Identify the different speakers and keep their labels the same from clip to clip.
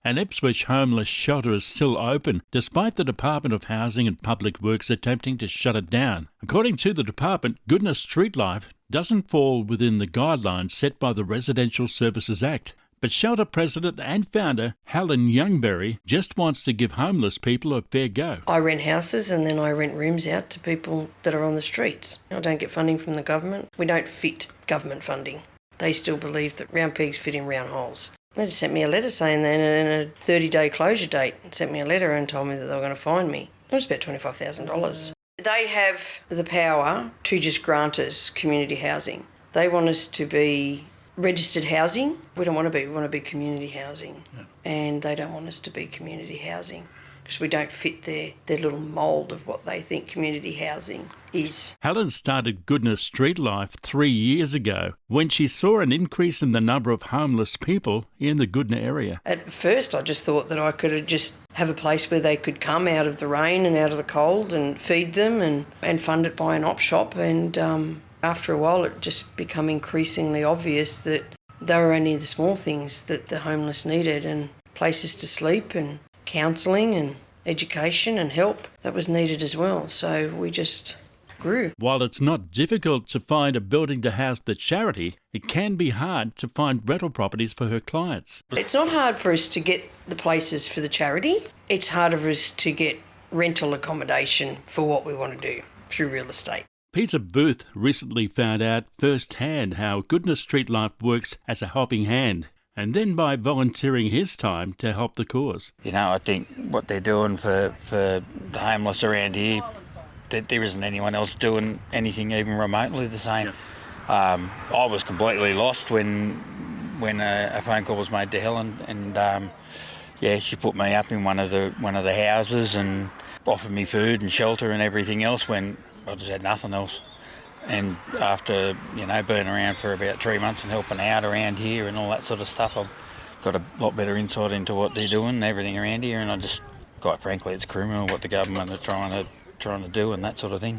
Speaker 1: An Ipswich homeless shelter is still open, despite the Department of Housing and Public Works attempting to shut it down. According to the department, Goodna street life doesn't fall within the guidelines set by the Residential Services Act. But shelter president and founder Helen Youngberry just wants to give homeless people a fair go.
Speaker 2: I rent houses and then I rent rooms out to people that are on the streets. I don't get funding from the government. We don't fit government funding. They still believe that round pegs fit in round holes. They just sent me a letter saying that in a 30-day closure date, sent me a letter and told me that they were going to fine me. It was about $25,000. They have the power to just grant us community housing. They want us to be registered housing. We don't want to be. We want to be community housing. Yeah. And they don't want us to be community housing because we don't fit their little mould of what they think community housing is.
Speaker 1: Helen started Goodna Street Life 3 years ago when she saw an increase in the number of homeless people in the Goodna area.
Speaker 2: At first I just thought that I could just have a place where they could come out of the rain and out of the cold and feed them and fund it by an op shop, and after a while it just became increasingly obvious that they were only the small things that the homeless needed, and places to sleep and counselling and education and help that was needed as well. So we just grew.
Speaker 1: While it's not difficult to find a building to house the charity, it can be hard to find rental properties for her clients.
Speaker 2: It's not hard for us to get the places for the charity. It's harder for us to get rental accommodation for what we want to do through real estate.
Speaker 1: Peter Booth recently found out firsthand how Goodna Street Life works as a helping hand, and then by volunteering his time to help the cause.
Speaker 3: You know, I think what they're doing for the homeless around here, that there isn't anyone else doing anything even remotely the same. Yeah. I was completely lost when a phone call was made to Helen, and she put me up in one of the houses and offered me food and shelter and everything else when I just had nothing else. And after, being around for about 3 months and helping out around here and all that sort of stuff, I've got a lot better insight into what they're doing and everything around here, and I just, quite frankly, it's criminal what the government are trying to do and that sort of thing.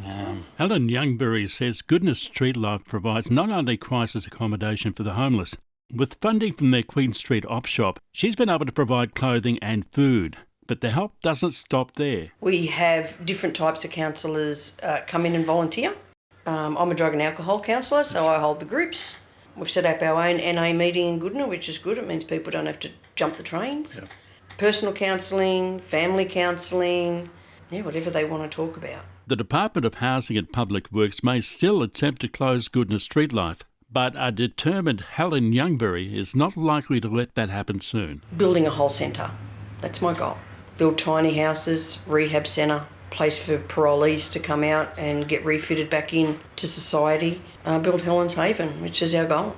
Speaker 1: Helen Youngberry says Goodna Street Life provides not only crisis accommodation for the homeless. With funding from their Queen Street op shop, she's been able to provide clothing and food. But the help doesn't stop there.
Speaker 2: We have different types of counsellors come in and volunteer. I'm a drug and alcohol counsellor, so I hold the groups. We've set up our own NA meeting in Goodna, which is good. It means people don't have to jump the trains. Yeah. Personal counselling, family counselling, whatever they want to talk about.
Speaker 1: The Department of Housing and Public Works may still attempt to close Goodna Street Life, but a determined Helen Youngberry is not likely to let that happen soon.
Speaker 2: Building a whole centre. That's my goal. Build tiny houses, rehab centre, place for parolees to come out and get refitted back in to society. Build Helen's Haven, which is our goal.